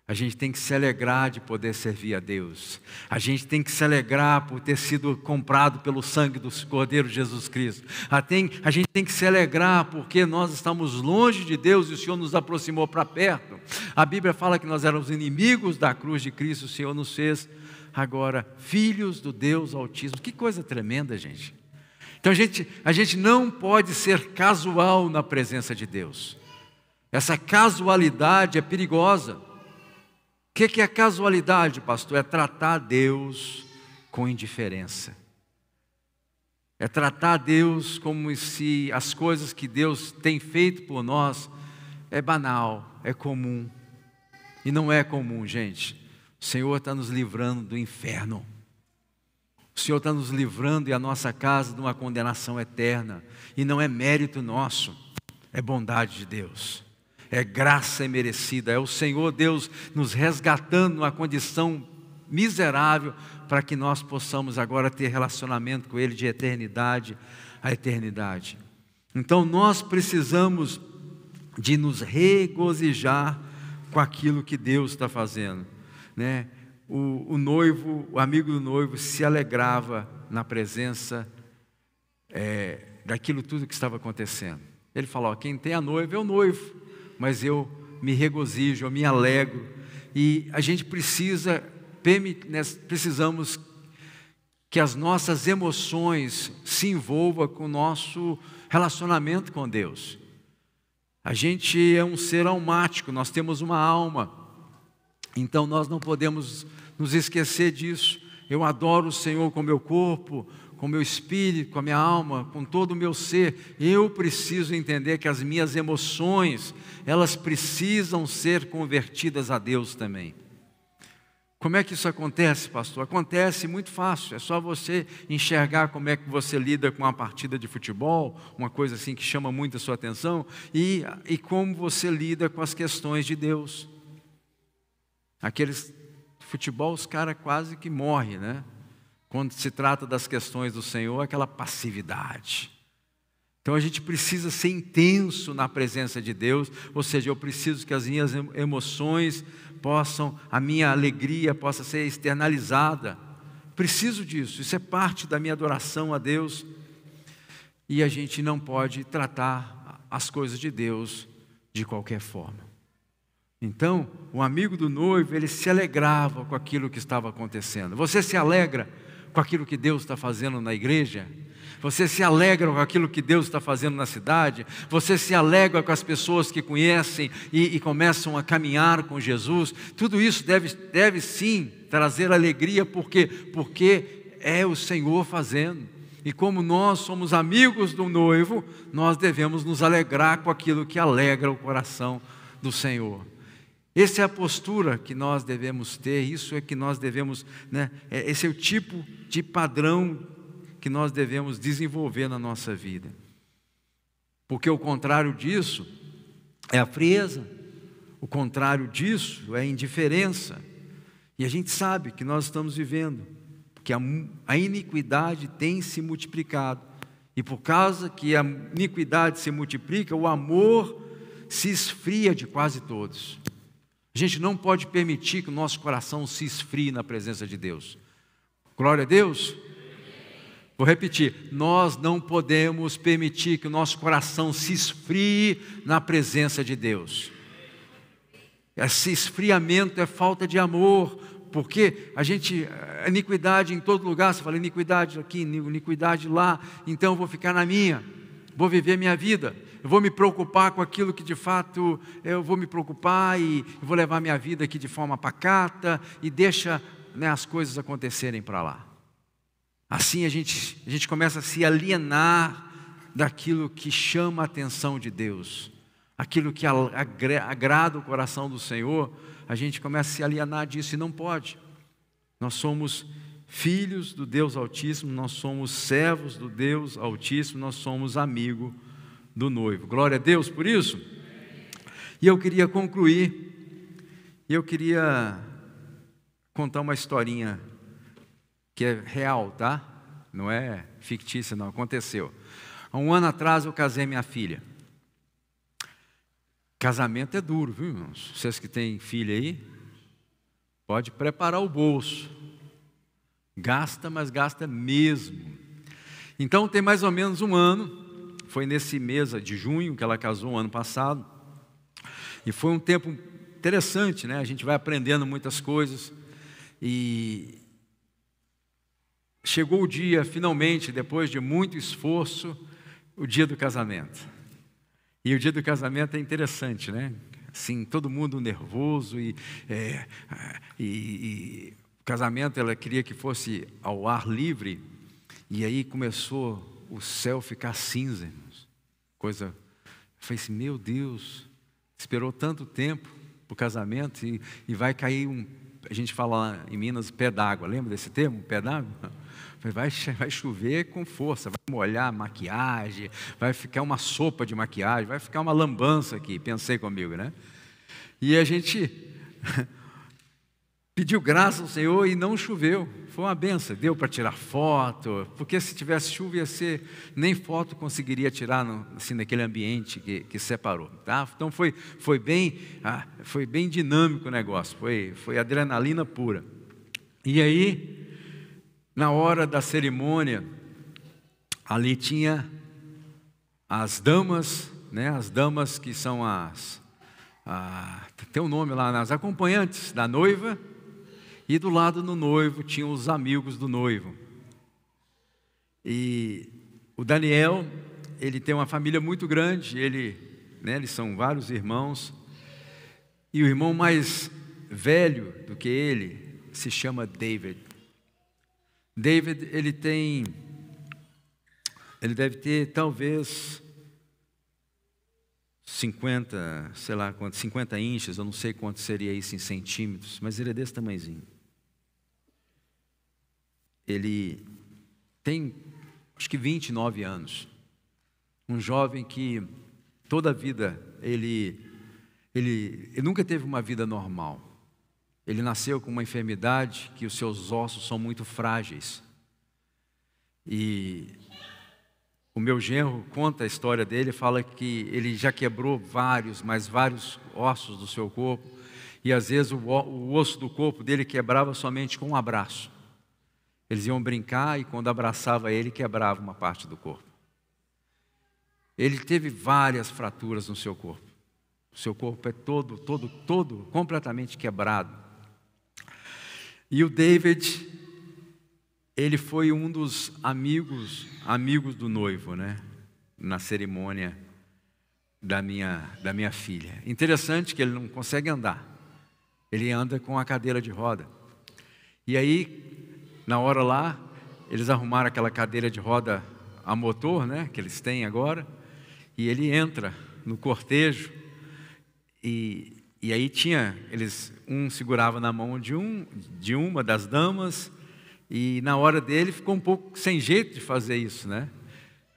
A gente tem que se alegrar de poder servir a Deus. A gente tem que se alegrar por ter sido comprado pelo sangue do Cordeiro Jesus Cristo. A gente tem que se alegrar porque nós estamos longe de Deus e o Senhor nos aproximou para perto. A Bíblia fala que nós éramos inimigos da cruz de Cristo, o Senhor nos fez agora filhos do Deus Altíssimo. Que coisa tremenda, gente. Então a gente não pode ser casual na presença de Deus. Essa casualidade é perigosa. O que é casualidade, pastor? É tratar Deus com indiferença. É tratar Deus como se as coisas que Deus tem feito por nós é banal, é comum. E não é comum, gente. O Senhor está nos livrando do inferno. O Senhor está nos livrando e a nossa casa de uma condenação eterna. E não é mérito nosso, é bondade de Deus. É graça imerecida, é o Senhor Deus nos resgatando numa condição miserável para que nós possamos agora ter relacionamento com Ele de eternidade a eternidade. Então nós precisamos de nos regozijar com aquilo que Deus está fazendo, né? O noivo, o amigo do noivo se alegrava na presença daquilo tudo que estava acontecendo. Ele falou, quem tem a noiva é o noivo, mas eu me regozijo, eu me alegro. E a gente precisamos que as nossas emoções se envolvam com o nosso relacionamento com Deus. A gente é um ser almático, nós temos uma alma, então nós não podemos nos esquecer disso. Eu adoro o Senhor com o meu corpo, com o meu espírito, com a minha alma, com todo o meu ser. Eu preciso entender que as minhas emoções, elas precisam ser convertidas a Deus também. Como é que isso acontece, pastor? Acontece muito fácil, é só você enxergar como é que você lida com uma partida de futebol, uma coisa assim que chama muito a sua atenção, e como você lida com as questões de Deus. Aqueles futebol, os caras quase que morrem, né? Quando se trata das questões do Senhor, aquela passividade. Então a gente precisa ser intenso na presença de Deus, ou seja, eu preciso que as minhas emoções a minha alegria possa ser externalizada. Preciso disso, isso é parte da minha adoração a Deus. E a gente não pode tratar as coisas de Deus de qualquer forma. Então, o amigo do noivo, ele se alegrava com aquilo que estava acontecendo. Você se alegra com aquilo que Deus está fazendo na igreja? Você se alegra com aquilo que Deus está fazendo na cidade? Você se alegra com as pessoas que conhecem e começam a caminhar com Jesus? Tudo isso deve sim trazer alegria, porque é o Senhor fazendo. E como nós somos amigos do noivo, nós devemos nos alegrar com aquilo que alegra o coração do Senhor. Essa é a postura que nós devemos ter, isso é que nós devemos, né? Esse é o tipo de padrão que nós devemos desenvolver na nossa vida. Porque o contrário disso é a frieza, o contrário disso é a indiferença. E a gente sabe que nós estamos vivendo, porque a iniquidade tem se multiplicado. E por causa que a iniquidade se multiplica, o amor se esfria de quase todos. A gente não pode permitir que o nosso coração se esfrie na presença de Deus. Glória a Deus. Vou repetir, nós não podemos permitir que o nosso coração se esfrie na presença de Deus. Esse esfriamento é falta de amor, porque a iniquidade em todo lugar, você fala iniquidade aqui, iniquidade lá, então eu vou ficar na minha, vou viver minha vida, eu vou me preocupar com aquilo que de fato eu vou me preocupar e vou levar minha vida aqui de forma pacata e deixa, né, as coisas acontecerem para lá. Assim a gente começa a se alienar daquilo que chama a atenção de Deus, aquilo que agrada o coração do Senhor, a gente começa a se alienar disso e não pode. Nós somos filhos do Deus Altíssimo, nós somos servos do Deus Altíssimo, nós somos amigo do noivo. Glória a Deus por isso. E eu queria concluir, eu queria contar uma historinha que é real, tá? Não é fictícia, não, aconteceu. Há um ano atrás eu casei minha filha. Casamento é duro, viu, irmãos? Vocês que têm filha aí, pode preparar o bolso. Gasta, mas gasta mesmo. Então tem mais ou menos um ano, foi nesse mês de junho que ela casou, o ano passado. E foi um tempo interessante, né? A gente vai aprendendo muitas coisas. E chegou o dia, finalmente, depois de muito esforço, o dia do casamento. E o dia do casamento é interessante, né? Assim, todo mundo nervoso e o casamento, ela queria que fosse ao ar livre, e aí começou o céu ficar cinza, coisa, eu falei assim, meu Deus, esperou tanto tempo para o casamento e vai cair a gente fala lá em Minas, pé d'água, lembra desse termo, pé d'água? Vai chover com força, vai molhar a maquiagem, vai ficar uma sopa de maquiagem, vai ficar uma lambança aqui, pensei comigo, né? E a gente pediu graça ao Senhor e não choveu, foi uma benção, deu para tirar foto, porque se tivesse chuva ia ser, nem foto conseguiria tirar assim, naquele ambiente que separou, tá? Então foi bem dinâmico o negócio, foi adrenalina pura. E aí, na hora da cerimônia, ali tinha as damas, né? As damas que são tem um nome lá, as acompanhantes da noiva, e do lado do noivo tinham os amigos do noivo. E o Daniel, ele tem uma família muito grande, eles são vários irmãos, e o irmão mais velho do que ele se chama David. David, ele deve ter talvez 50, sei lá quanto, 50 inches, eu não sei quanto seria isso em centímetros, mas ele é desse tamanhozinho. Ele tem, acho que 29 anos. Um jovem que toda a vida, ele nunca teve uma vida normal. Ele nasceu com uma enfermidade que os seus ossos são muito frágeis. E o meu genro conta a história dele, fala que ele já quebrou vários ossos do seu corpo, e às vezes o osso do corpo dele quebrava somente com um abraço. Eles iam brincar e quando abraçava ele, quebrava uma parte do corpo. Ele teve várias fraturas no seu corpo. O seu corpo é todo completamente quebrado. E o David, ele foi um dos amigos do noivo, né? Na cerimônia da minha filha. Interessante que ele não consegue andar. Ele anda com a cadeira de roda. E aí, na hora lá, eles arrumaram aquela cadeira de roda a motor, né? Que eles têm agora. E ele entra no cortejo. E aí um segurava na mão de uma das damas. E na hora dele ficou um pouco sem jeito de fazer isso, né?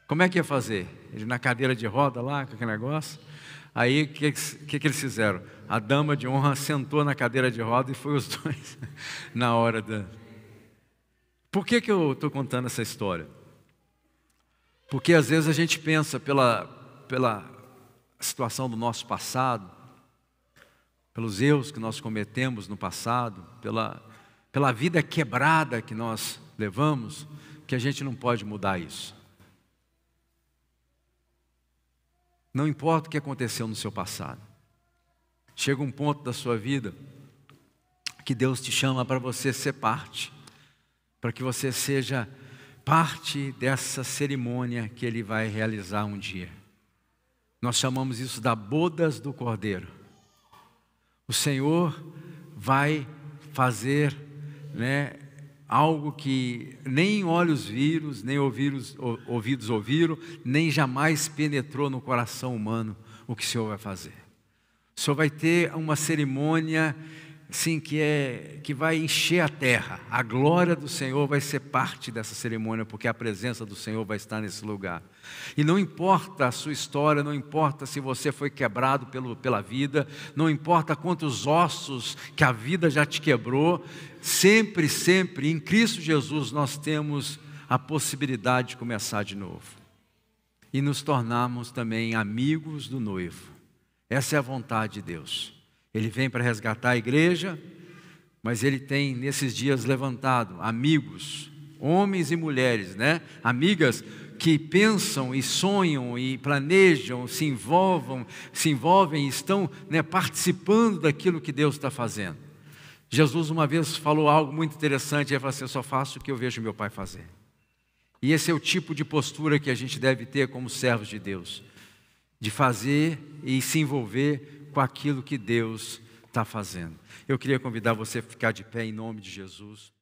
Como é que ia fazer? Ele na cadeira de roda lá, com aquele negócio. Aí o que eles fizeram? A dama de honra sentou na cadeira de roda e foi os dois na hora da... Por que eu estou contando essa história? Porque às vezes a gente pensa pela situação do nosso passado, pelos erros que nós cometemos no passado, pela vida quebrada que nós levamos, que a gente não pode mudar isso. Não importa o que aconteceu no seu passado. Chega um ponto da sua vida que Deus te chama para você ser parte, para que você seja parte dessa cerimônia que Ele vai realizar um dia. Nós chamamos isso da bodas do Cordeiro. O Senhor vai fazer, né, algo que nem olhos viram, nem ouvidos ouviram, nem jamais penetrou no coração humano o que o Senhor vai fazer. O Senhor vai ter uma cerimônia assim, que vai encher a terra. A glória do Senhor vai ser parte dessa cerimônia, porque a presença do Senhor vai estar nesse lugar. E não importa a sua história, não importa se você foi quebrado pela vida, não importa quantos ossos que a vida já te quebrou, sempre, em Cristo Jesus nós temos a possibilidade de começar de novo. E nos tornarmos também amigos do noivo. Essa é a vontade de Deus. Ele vem para resgatar a igreja, mas Ele tem nesses dias levantado amigos, homens e mulheres, né? Amigas que pensam e sonham e planejam, se envolvem e estão, né, participando daquilo que Deus está fazendo. Jesus uma vez falou algo muito interessante, ele falou assim: eu só faço o que eu vejo meu Pai fazer. E esse é o tipo de postura que a gente deve ter como servos de Deus, de fazer e se envolver com aquilo que Deus está fazendo. Eu queria convidar você a ficar de pé em nome de Jesus.